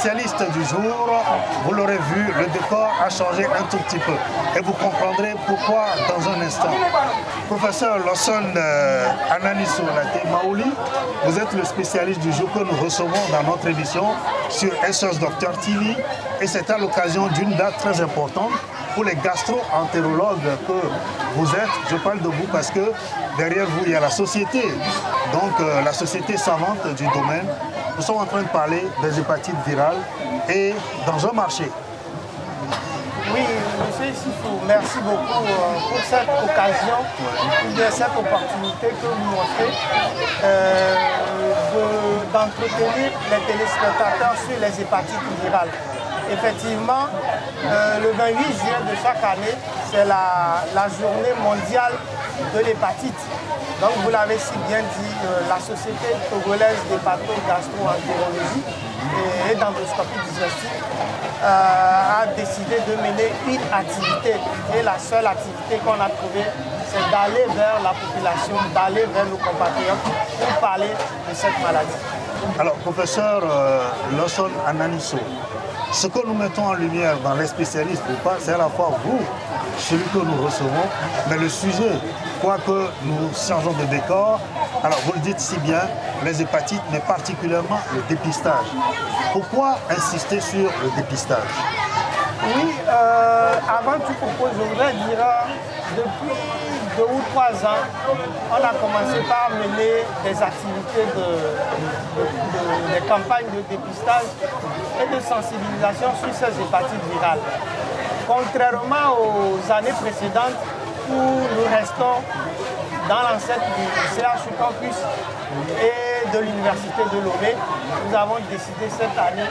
spécialiste du jour, vous l'aurez vu, le décor a changé un tout petit peu. Et vous comprendrez pourquoi dans un instant. Professeur Lawson Ananiso Laté Maouli, vous êtes le spécialiste du jour que nous recevons dans notre émission sur SOS Docteur TV. Et c'est à l'occasion d'une date très importante pour les gastro-entérologues que vous êtes. Je parle de vous parce que derrière vous, il y a la société. Donc la société savante du domaine. Nous sommes en train de parler des hépatites virales et dans un marché. Oui, M. Sifou, merci beaucoup pour cette occasion, pour cette opportunité que vous m'offrez d'entretenir les téléspectateurs sur les hépatites virales. Effectivement, le 28 juillet de chaque année, c'est la journée mondiale de l'hépatite. Donc vous l'avez si bien dit, la Société togolaise d'hépato-gastro-entérologie et d'endoscopie digestive a décidé de mener une activité. Et la seule activité qu'on a trouvée, c'est d'aller vers la population, d'aller vers nos compatriotes pour parler de cette maladie. Alors, professeur Lawson Ananiso, ce que nous mettons en lumière dans les spécialistes, c'est à la fois vous, celui que nous recevons, mais le sujet, quoique nous changeons de décor, alors vous le dites si bien, les hépatites, mais particulièrement le dépistage. Pourquoi insister sur le dépistage? Oui, avant tout propos, je voudrais dire, depuis 2 ou 3 ans, on a commencé par mener des activités, des campagnes de dépistage et de sensibilisation sur ces hépatites virales. Contrairement aux années précédentes où nous restons dans l'enceinte du CHU Campus et de l'Université de Lomé, nous avons décidé cette année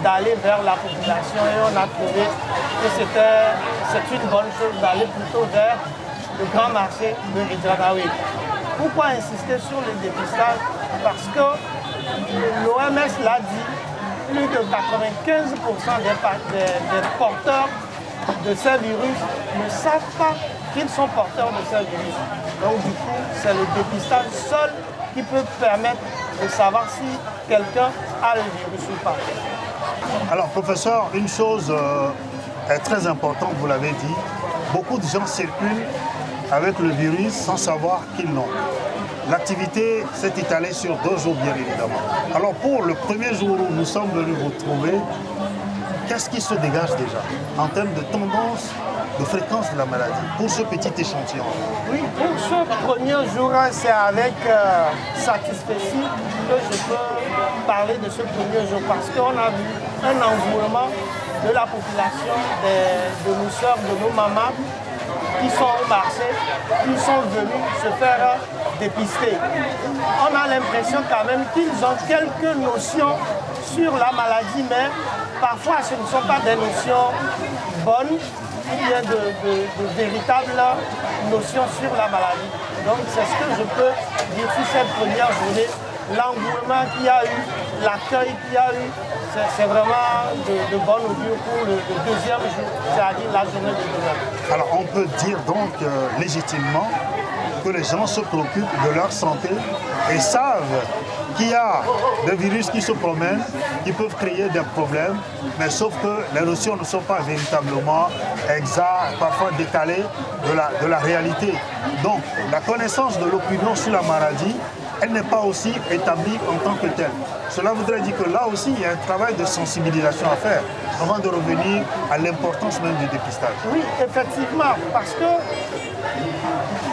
d'aller vers la population et on a trouvé que c'est une bonne chose d'aller plutôt vers le grand marché de Ridjanaoui. Pourquoi insister sur le dépistage? Parce que l'OMS l'a dit, plus de 95% des porteurs de ces virus ne savent pas qu'ils sont porteurs de ces virus. Donc du coup, c'est le dépistage seul qui peut permettre de savoir si quelqu'un a le virus ou pas. Alors professeur, une chose est très importante, vous l'avez dit, beaucoup de gens circulent avec le virus sans savoir qu'ils l'ont. L'activité s'est étalée sur 2 jours bien évidemment. Alors pour le premier jour où nous sommes venus vous trouver, qu'est-ce qui se dégage déjà en termes de tendance, de fréquence de la maladie pour ce petit échantillon? Oui, pour ce premier jour, c'est avec satisfaction que je peux parler de ce premier jour parce qu'on a vu un engouement de la population, de nos soeurs, de nos mamans qui sont au marché, qui sont venus se faire dépister. On a l'impression quand même qu'ils ont quelques notions sur la maladie, mais parfois ce ne sont pas des notions bonnes, il y a de véritables notions sur la maladie. Donc c'est ce que je peux dire sur cette première journée. L'engouement qu'il y a eu, l'accueil qu'il y a eu, c'est vraiment de bon augure pour le deuxième jour, c'est-à-dire la journée de demain. Alors on peut dire donc légitimement que les gens se préoccupent de leur santé et savent qu'il y a des virus qui se promènent, qui peuvent créer des problèmes, mais sauf que les notions ne sont pas véritablement exactes, parfois décalées de la réalité. Donc la connaissance de l'opinion sur la maladie, elle n'est pas aussi établie en tant que telle. Cela voudrait dire que là aussi, il y a un travail de sensibilisation à faire avant de revenir à l'importance même du dépistage. Oui, effectivement, parce que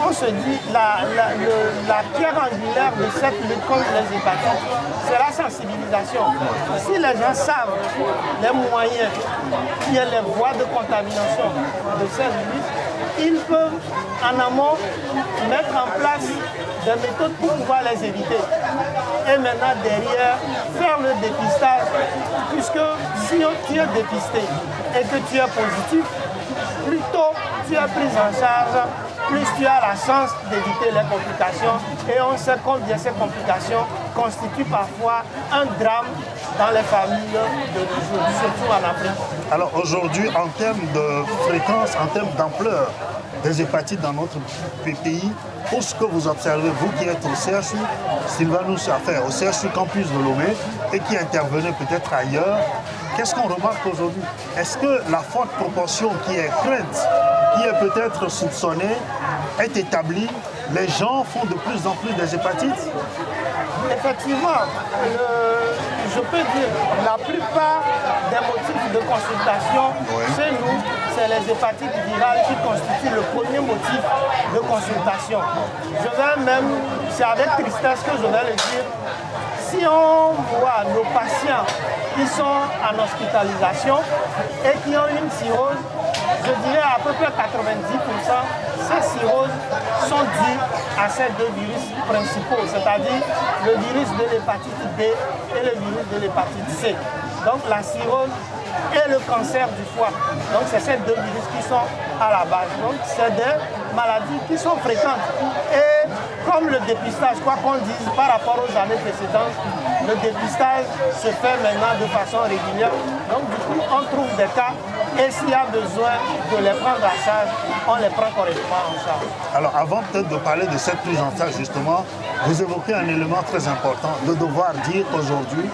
on se dit la pierre angulaire de cette lutte contre les hépatites, c'est la sensibilisation. Si les gens savent les moyens, il y a les voies de contamination de ces virus, ils peuvent en amont mettre en place des méthodes pour pouvoir les éviter. Et maintenant derrière, faire le dépistage, puisque si tu es dépisté et que tu es positif, plus tôt tu es pris en charge, plus tu as la chance d'éviter les complications. Et on sait combien ces complications constituent parfois un drame dans les familles de nos jours, surtout en Afrique. Alors aujourd'hui, en termes de fréquence, en termes d'ampleur des hépatites dans notre pays, pour ce que vous observez, vous qui êtes au CHU Sylvanus, enfin au CHU Campus de Lomé et qui intervenez peut-être ailleurs, qu'est-ce qu'on remarque aujourd'hui? Est-ce que la forte proportion qui est crainte, qui est peut-être soupçonnée, est établie? Les gens font de plus en plus des hépatites? Effectivement, je peux dire la plupart des motifs de consultation chez nous, c'est les hépatites virales qui constituent le premier motif de consultation. Je vais même, c'est avec tristesse que je vais le dire, si on voit nos patients qui sont en hospitalisation et qui ont une cirrhose, je dirais à peu près 90%, ces cirrhoses sont dues à ces deux virus principaux, c'est-à-dire le virus de l'hépatite B et le virus de l'hépatite C. Donc la cirrhose et le cancer du foie. Donc c'est ces deux virus qui sont à la base. Donc c'est des maladies qui sont fréquentes. Et comme le dépistage, quoi qu'on dise par rapport aux années précédentes, le dépistage se fait maintenant de façon régulière. Donc du coup, on trouve des cas et s'il y a besoin de les prendre en charge, on les prend correctement en charge. Alors avant peut-être de parler de cette prise en charge justement, vous évoquez un élément très important, de devoir dire qu'aujourd'hui,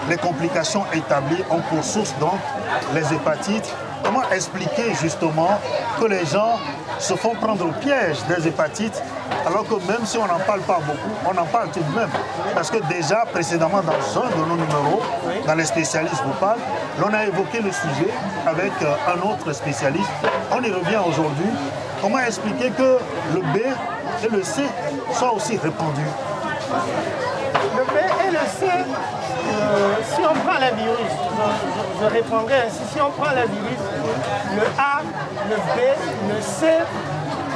les complications établies ont pour source donc les hépatites. Comment expliquer justement que les gens se font prendre au piège des hépatites alors que même si on n'en parle pas beaucoup, on en parle tout de même. Parce que déjà précédemment dans un de nos numéros, dans les spécialistes vous parlent, l'on a évoqué le sujet avec un autre spécialiste. On y revient aujourd'hui. Comment expliquer que le B et le C soient aussi répandus? Le B et le C, si on prend les virus, je répondrai ainsi, si on prend les virus, le A, le B, le C,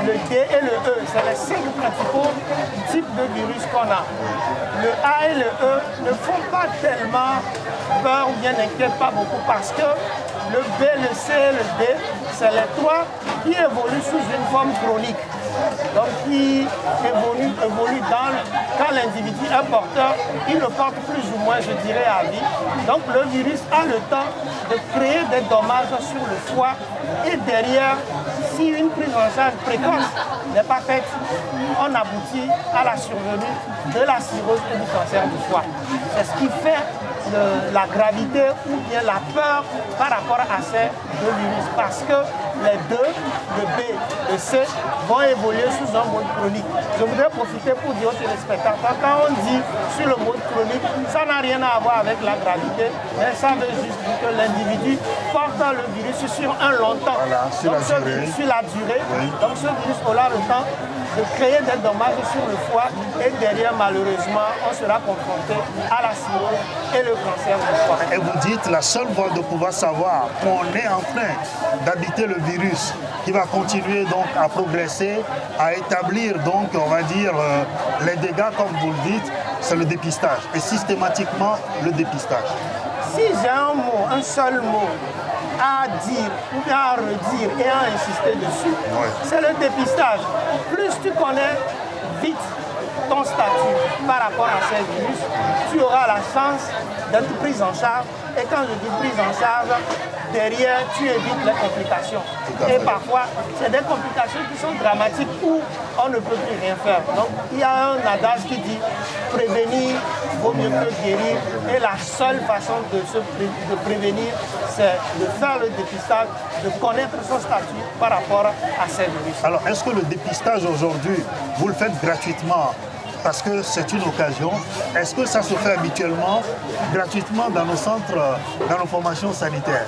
le D et le E, c'est les 5 principaux types de virus qu'on a. Le A et le E ne font pas tellement peur ou bien n'inquiètent pas beaucoup parce que le B, le C et le D, c'est les 3 qui évoluent sous une forme chronique. Donc qui évolue quand l'individu est porteur, il le porte plus ou moins, je dirais, à vie. Donc le virus a le temps de créer des dommages sur le foie et derrière, si une prise en charge précoce n'est pas faite, on aboutit à la survenue de la cirrhose et du cancer du foie. C'est ce qui fait la gravité ou bien la peur par rapport à ces deux virus parce que les deux, le B et le C, vont évoluer sous un mode chronique. Je voudrais profiter pour dire aux téléspectateurs, quand on dit sur le mode chronique, ça n'a rien à voir avec la gravité, mais ça veut juste dire que l'individu porte le virus sur un long temps. Voilà, sur la durée. Oui. Donc ce virus aura le temps de créer des dommages sur le foie et derrière, malheureusement, on sera confronté à la cirrhose et le cancer du foie. Et vous dites, la seule voie de pouvoir savoir qu'on est en train d'habiter le virus qui va continuer donc à progresser, à établir donc, on va dire, les dégâts, comme vous le dites, c'est le dépistage. Et systématiquement, le dépistage. Si j'ai un mot, un seul mot, à dire ou bien à redire et à insister dessus, c'est le dépistage. Plus tu connais vite ton statut par rapport à ces virus, tu auras la chance d'être pris en charge. Et quand je dis prise en charge, derrière, tu évites les complications. Et parfois, c'est des complications qui sont dramatiques où on ne peut plus rien faire. Donc, il y a un adage qui dit prévenir vaut mieux que guérir. Et la seule façon de prévenir, c'est de faire le dépistage, de connaître son statut par rapport à ces virus. Alors, est-ce que le dépistage aujourd'hui, vous le faites gratuitement parce que c'est une occasion? Est-ce que ça se fait habituellement, gratuitement dans nos centres, dans nos formations sanitaires?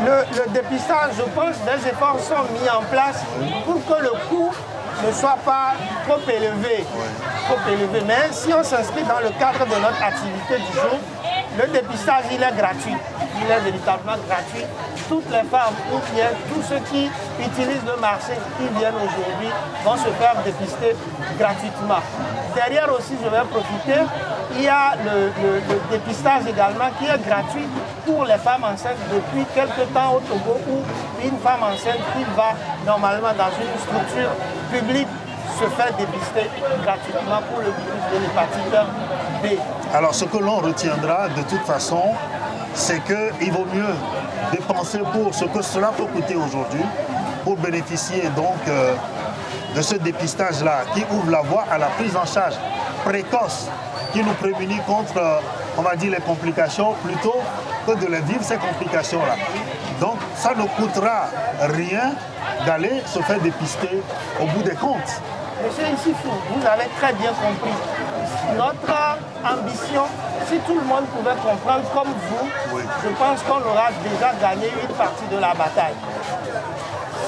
Le dépistage, je pense, des efforts sont mis en place pour que le coût ne soit pas trop élevé. Mais si on s'inscrit dans le cadre de notre activité du jour, le dépistage, il est gratuit. Il est véritablement gratuit. Toutes les femmes ou bien tous ceux qui utilisent le marché, qui viennent aujourd'hui, vont se faire dépister gratuitement. Derrière aussi, je vais profiter, il y a le dépistage également qui est gratuit pour les femmes enceintes depuis quelques temps au Togo où une femme enceinte qui va normalement dans une structure publique se fait dépister gratuitement pour le virus de l'hépatite B. Alors ce que l'on retiendra de toute façon, c'est qu'il vaut mieux dépenser pour ce que cela peut coûter aujourd'hui pour bénéficier donc de ce dépistage-là qui ouvre la voie à la prise en charge précoce qui nous prémunit contre, on va dire, les complications, plutôt que de les vivre, ces complications-là. Donc, ça ne coûtera rien d'aller se faire dépister au bout des comptes. Monsieur Issifou, vous avez très bien compris. Notre ambition, si tout le monde pouvait comprendre comme vous, Oui. je pense qu'on aura déjà gagné une partie de la bataille.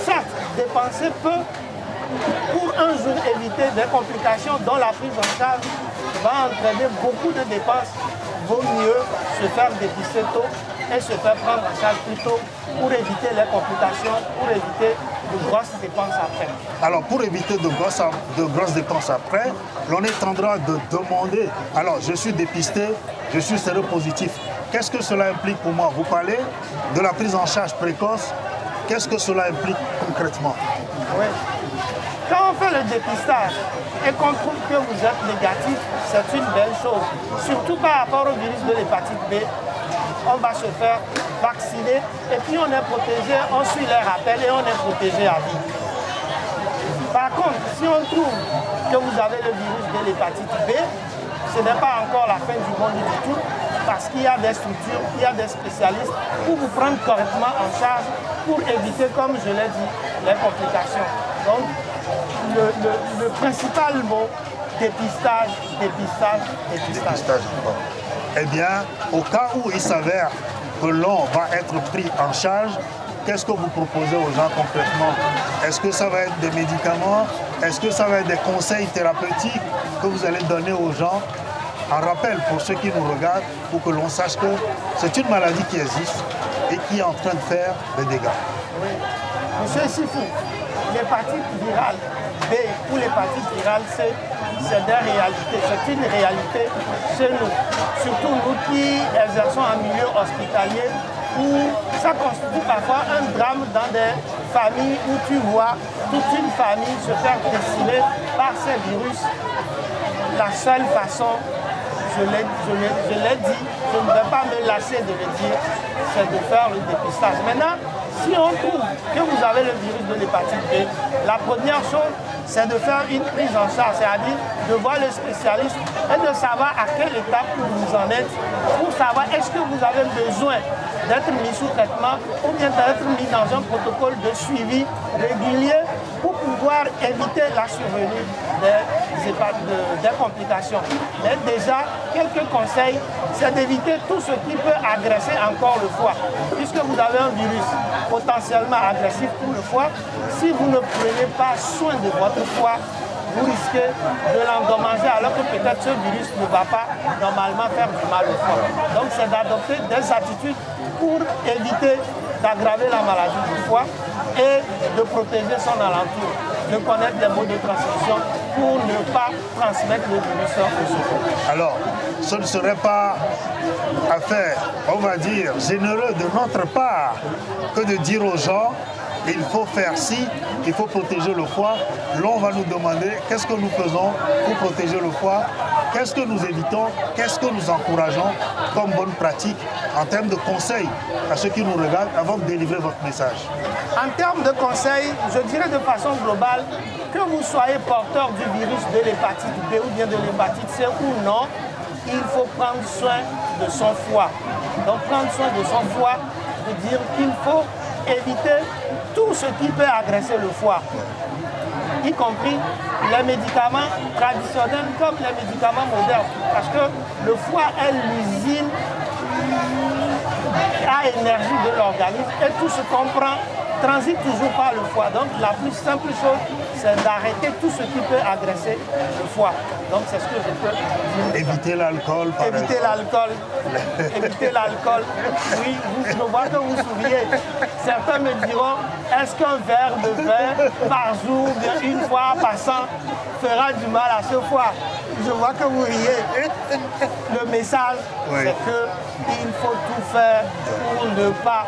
Certes, dépenser peu pour un jour éviter des complications dont la prise en charge va entraîner beaucoup de dépenses. Vaut mieux se faire dépister tôt et se faire prendre en charge plus tôt pour éviter les complications, pour éviter de grosses dépenses après. Alors, pour éviter de grosses dépenses après, l'on est en train de demander, alors je suis dépisté, je suis séropositif. Qu'est-ce que cela implique pour moi? Vous parlez de la prise en charge précoce. Qu'est-ce que cela implique concrètement? Oui. Quand on fait le dépistage et qu'on trouve que vous êtes négatif, c'est une belle chose. Surtout par rapport au virus de l'hépatite B, on va se faire vacciner et puis on est protégé, on suit les rappels et on est protégé à vie. Par contre, si on trouve que vous avez le virus de l'hépatite B, ce n'est pas encore la fin du monde du tout, parce qu'il y a des structures, il y a des spécialistes pour vous prendre correctement en charge, pour éviter, comme je l'ai dit, les complications. Donc, le principal mot, dépistage, dépistage, dépistage. Dépistage. Eh bien, au cas où il s'avère que l'on va être pris en charge, qu'est-ce que vous proposez aux gens concrètement? Est-ce que ça va être des médicaments? Est-ce que ça va être des conseils thérapeutiques que vous allez donner aux gens? En rappel pour ceux qui nous regardent, pour que l'on sache que c'est une maladie qui existe et qui est en train de faire des dégâts. Oui. Monsieur Sifou, l'hépatite virale B ou l'hépatite virale C, c'est des réalités. C'est une réalité chez nous. Surtout nous qui exerçons en milieu hospitalier, où ça constitue parfois un drame dans des familles où tu vois toute une famille se faire décimer par ces virus. La seule façon, je l'ai dit, je ne vais pas me lasser de le dire, c'est de faire le dépistage. Maintenant, si on trouve que vous avez le virus de l'hépatite B, la première chose, c'est de faire une prise en charge, c'est-à-dire de voir le spécialiste et de savoir à quelle étape vous en êtes, pour savoir est-ce que vous avez besoin d'être mis sous traitement ou bien d'être mis dans un protocole de suivi régulier pour pouvoir éviter la survenue des complications. Mais déjà, quelques conseils, c'est d'éviter tout ce qui peut agresser encore le foie. Puisque vous avez un virus potentiellement agressif pour le foie, si vous ne prenez pas soin de votre foie, vous risquez de l'endommager alors que peut-être ce virus ne va pas normalement faire du mal au foie. Donc c'est d'adopter des attitudes pour éviter d'aggraver la maladie du foie et de protéger son alentour, de connaître les modes de transmission pour ne pas transmettre le virus au second. Alors, ce ne serait pas affaire, on va dire, généreux de notre part que de dire aux gens il faut faire ci, il faut protéger le foie. L'on va nous demander qu'est-ce que nous faisons pour protéger le foie, qu'est-ce que nous évitons, qu'est-ce que nous encourageons comme bonne pratique en termes de conseils à ceux qui nous regardent avant de délivrer votre message. En termes de conseils, je dirais de façon globale, que vous soyez porteur du virus de l'hépatite B ou bien de l'hépatite C ou non, il faut prendre soin de son foie. Donc prendre soin de son foie veut dire qu'il faut éviter tout ce qui peut agresser le foie, y compris les médicaments traditionnels comme les médicaments modernes. Parce que le foie est l'usine à énergie de l'organisme et tout ce qu'on prend transite toujours par le foie. Donc la plus simple chose, c'est d'arrêter tout ce qui peut agresser le foie. Donc c'est ce que je peux dire. Éviter l'alcool, par Éviter exemple. l'alcool. Éviter l'alcool. Oui, je vois que vous souriez. Certains me diront, est-ce qu'un verre de vin par jour, bien une fois en passant, fera du mal à ce foie? Je vois que vous riez. Le message, Oui. c'est qu'il faut tout faire pour ne pas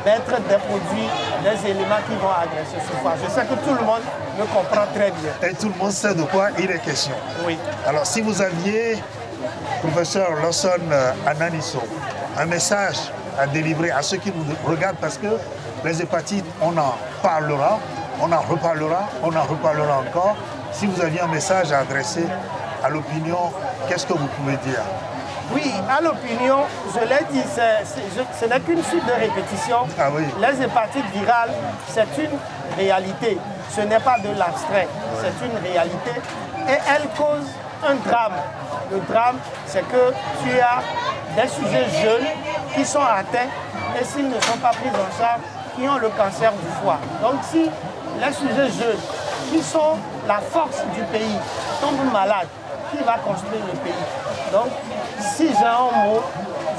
mettre des produits, des éléments qui vont agresser ce foie. Je sais que tout le monde me comprend très bien. Et tout le monde sait de quoi il est question. Oui. Alors, si vous aviez, professeur Lawson Ananiso, un message à délivrer à ceux qui nous regardent, parce que les hépatites, on en parlera, on en reparlera, on en reparlera encore. Si vous aviez un message à adresser à l'opinion, qu'est-ce que vous pouvez dire? Oui, à l'opinion, je l'ai dit, ce n'est qu'une suite de répétitions. Ah oui. Les hépatites virales, c'est une réalité. Ce n'est pas de l'abstrait, c'est une réalité. Et elle cause un drame. Le drame, c'est que tu as des sujets jeunes qui sont atteints et s'ils ne sont pas pris en charge, qui ont le cancer du foie. Donc si les sujets jeunes, qui sont la force du pays, tombent malades, qui va construire le pays? Donc, si j'ai un mot,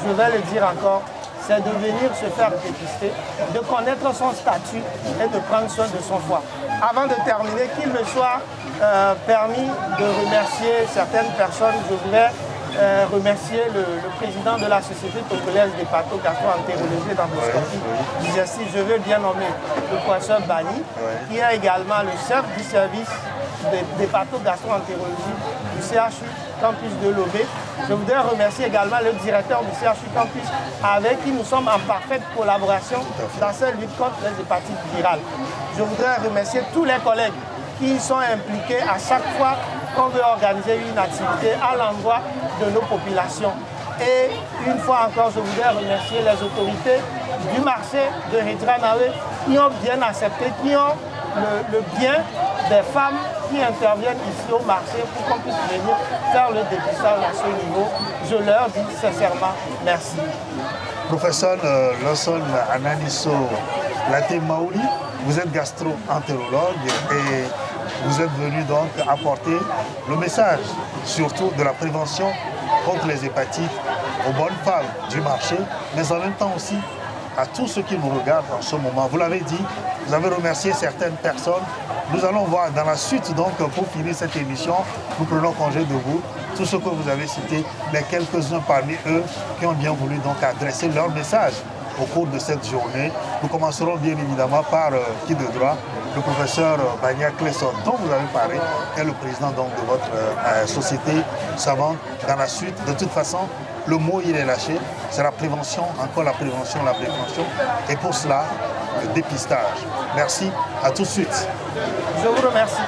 je vais le dire encore, c'est de venir se faire dépister, de connaître son statut et de prendre soin de son foie. Avant de terminer, qu'il me soit permis de remercier certaines personnes. Je voudrais remercier le président de la Société togolaise d'hépatogastro-entérologie et d'endoscopie digestive. Je veux bien nommer le professeur Bani, qui est également le chef du service d'hépatogastro-entérologie du CHU Campus de Lobé. Je voudrais remercier également le directeur du CHU Campus, avec qui nous sommes en parfaite collaboration dans cette lutte contre les hépatites virales. Je voudrais remercier tous les collègues qui sont impliqués à chaque fois qu'on veut organiser une activité à l'endroit de nos populations. Et une fois encore, je voudrais remercier les autorités du marché de Hedra-Nawe qui ont bien accepté, qui ont le bien des femmes qui interviennent ici au marché pour qu'on puisse venir faire le dépistage à ce niveau. Je leur dis sincèrement merci. Professeur Lawson Ananiso Laté-Maouli, vous êtes gastro-entérologue et vous êtes venu donc apporter le message surtout de la prévention contre les hépatites aux bonnes femmes du marché, mais en même temps aussi à tous ceux qui nous regardent en ce moment. Vous l'avez dit, vous avez remercié certaines personnes. Nous allons voir dans la suite, donc, pour finir cette émission, nous prenons congé de vous, tous ceux que vous avez cités, mais quelques-uns parmi eux qui ont bien voulu donc adresser leur message au cours de cette journée. Nous commencerons bien évidemment par qui de droit, le professeur Bania Clesson, dont vous avez parlé, est le président donc, de votre société savante. Dans la suite, de toute façon, le mot il est lâché, c'est la prévention, encore la prévention, et pour cela, le dépistage. Merci, à tout de suite. Je vous remercie.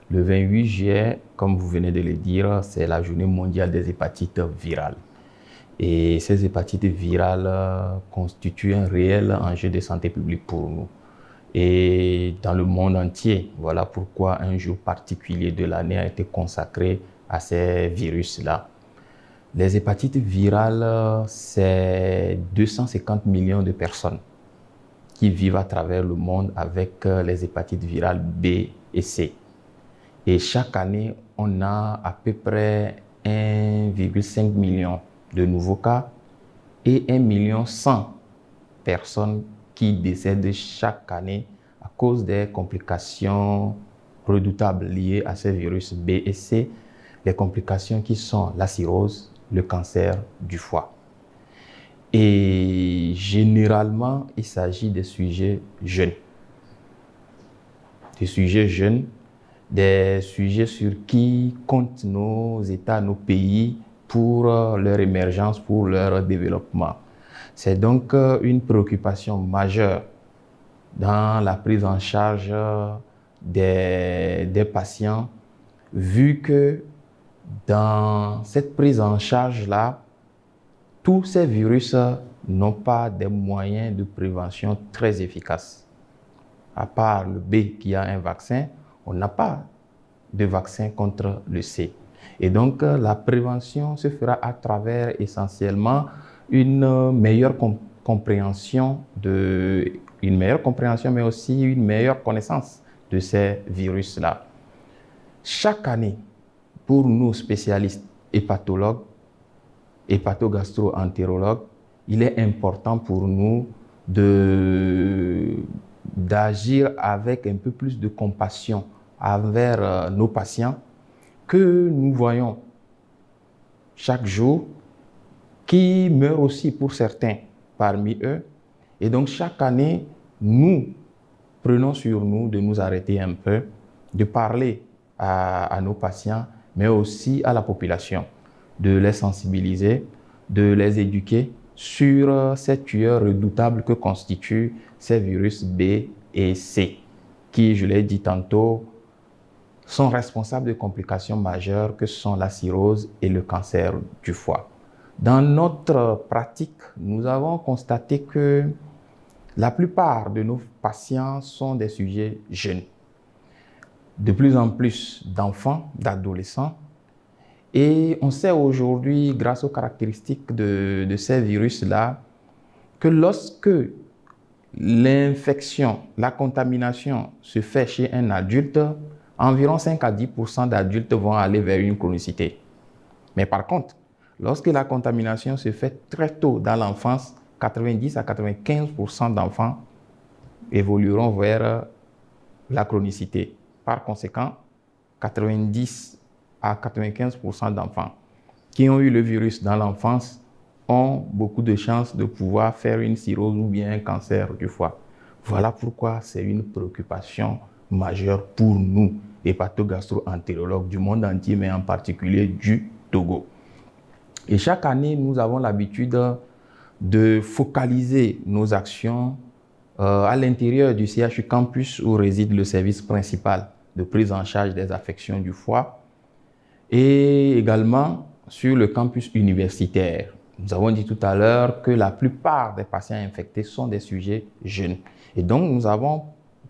Le 28 juillet, comme vous venez de le dire, c'est la journée mondiale des hépatites virales. Et ces hépatites virales constituent un réel enjeu de santé publique pour nous. Et dans le monde entier, voilà pourquoi un jour particulier de l'année a été consacré à ces virus-là. Les hépatites virales, c'est 250 millions de personnes qui vivent à travers le monde avec les hépatites virales B et C. Et chaque année, on a à peu près 1,5 million de nouveaux cas et 1,1 million de personnes qui décèdent chaque année à cause des complications redoutables liées à ces virus B et C, les complications qui sont la cirrhose, le cancer du foie. Et généralement, il s'agit des sujets jeunes. Des sujets jeunes, des sujets sur qui comptent nos États, nos pays pour leur émergence, pour leur développement. C'est donc une préoccupation majeure dans la prise en charge des patients, vu que dans cette prise en charge-là, tous ces virus n'ont pas des moyens de prévention très efficaces. À part le B qui a un vaccin, on n'a pas de vaccin contre le C. Et donc, la prévention se fera à travers essentiellement une meilleure compréhension, mais aussi une meilleure connaissance de ces virus-là. Chaque année, pour nous spécialistes hépatologues, hépatogastro-entérologues, il est important pour nous d'agir avec un peu plus de compassion envers nos patients que nous voyons chaque jour, qui meurent aussi pour certains parmi eux. Et donc chaque année, nous prenons sur nous de nous arrêter un peu, de parler à nos patients, mais aussi à la population, de les sensibiliser, de les éduquer sur ces tueurs redoutables que constituent ces virus B et C, qui, je l'ai dit tantôt, sont responsables de complications majeures que sont la cirrhose et le cancer du foie. Dans notre pratique, nous avons constaté que la plupart de nos patients sont des sujets jeunes. De plus en plus d'enfants, d'adolescents. Et on sait aujourd'hui, grâce aux caractéristiques de ces virus-là, que lorsque l'infection, la contamination se fait chez un adulte, environ 5 à 10% d'adultes vont aller vers une chronicité. Mais par contre, lorsque la contamination se fait très tôt dans l'enfance, 90 à 95% d'enfants évolueront vers la chronicité. Par conséquent, 90 à 95% d'enfants qui ont eu le virus dans l'enfance ont beaucoup de chances de pouvoir faire une cirrhose ou bien un cancer du foie. Voilà pourquoi c'est une préoccupation majeure pour nous, hépatogastro-entérologues du monde entier, mais en particulier du Togo. Et chaque année, nous avons l'habitude de focaliser nos actions à l'intérieur du CHU Campus où réside le service principal de prise en charge des affections du foie et également sur le campus universitaire. Nous avons dit tout à l'heure que la plupart des patients infectés sont des sujets jeunes. Et donc, nous avons,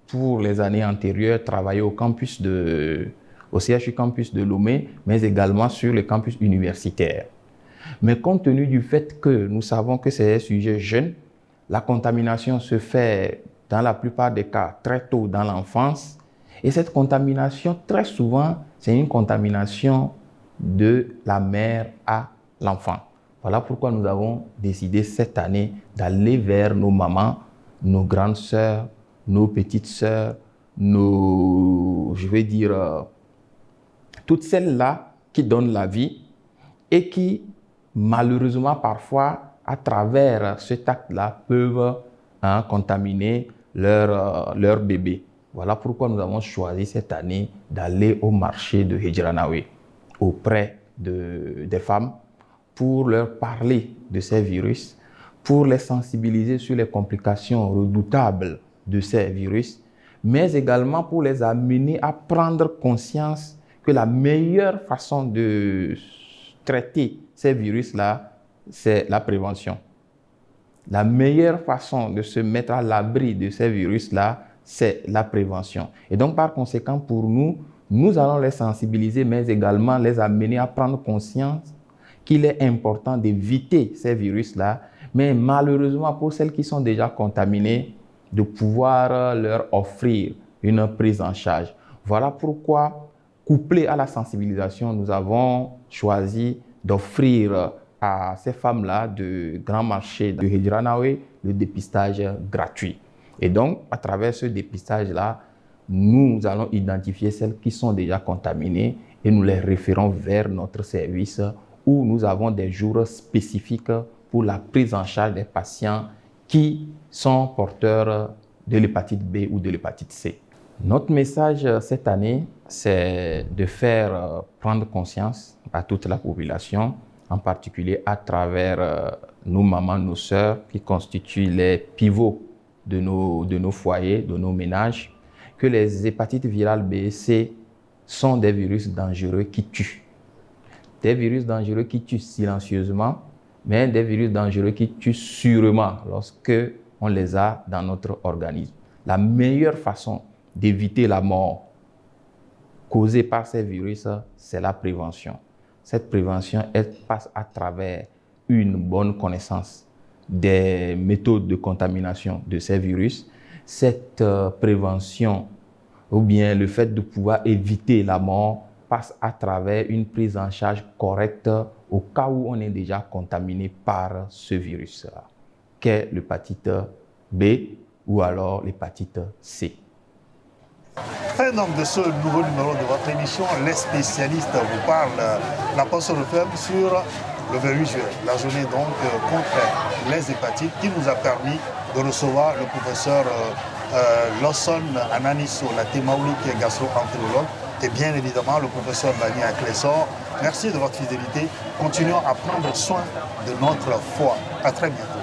pour les années antérieures, travaillé au CHU Campus de Lomé, mais également sur le campus universitaire. Mais compte tenu du fait que nous savons que c'est des sujets jeunes, la contamination se fait dans la plupart des cas très tôt dans l'enfance. Et cette contamination, très souvent, c'est une contamination de la mère à l'enfant. Voilà pourquoi nous avons décidé cette année d'aller vers nos mamans, nos grandes sœurs, nos petites sœurs, toutes celles-là qui donnent la vie et qui, malheureusement, parfois, à travers cet acte-là, peuvent contaminer leur bébé. Voilà pourquoi nous avons choisi cette année d'aller au marché de Hejranawe auprès des femmes pour leur parler de ces virus, pour les sensibiliser sur les complications redoutables de ces virus, mais également pour les amener à prendre conscience que la meilleure façon de traiter ces virus-là, c'est la prévention. La meilleure façon de se mettre à l'abri de ces virus-là, c'est la prévention. Et donc, par conséquent, pour nous, nous allons les sensibiliser, mais également les amener à prendre conscience qu'il est important d'éviter ces virus-là, mais malheureusement, pour celles qui sont déjà contaminées, de pouvoir leur offrir une prise en charge. Voilà pourquoi, couplé à la sensibilisation, nous avons choisi d'offrir à ces femmes-là de grands marchés de Hejranawe le dépistage gratuit. Et donc, à travers ce dépistage-là, nous allons identifier celles qui sont déjà contaminées et nous les référons vers notre service où nous avons des jours spécifiques pour la prise en charge des patients qui sont porteurs de l'hépatite B ou de l'hépatite C. Notre message cette année, c'est de faire prendre conscience à toute la population, en particulier à travers nos mamans, nos sœurs, qui constituent les pivots de nos foyers, de nos ménages, que les hépatites virales B et C sont des virus dangereux qui tuent. Des virus dangereux qui tuent silencieusement, mais des virus dangereux qui tuent sûrement lorsque on les a dans notre organisme. La meilleure façon d'éviter la mort causée par ces virus, c'est la prévention. Cette prévention, elle passe à travers une bonne connaissance des méthodes de contamination de ces virus. Cette prévention, ou bien le fait de pouvoir éviter la mort, passe à travers une prise en charge correcte au cas où on est déjà contaminé par ce virus-là, qu'est l'hépatite B ou alors l'hépatite C. Fin donc de ce nouveau numéro de votre émission, les spécialistes vous parlent la Poste FM sur le 28 juillet, la journée donc contre les hépatites qui nous a permis de recevoir le professeur Lawson Ananiso Latemaouli qui est gastro-entérologue et bien évidemment le professeur Bania Clessor. Merci de votre fidélité. Continuons à prendre soin de notre foie. À très bientôt.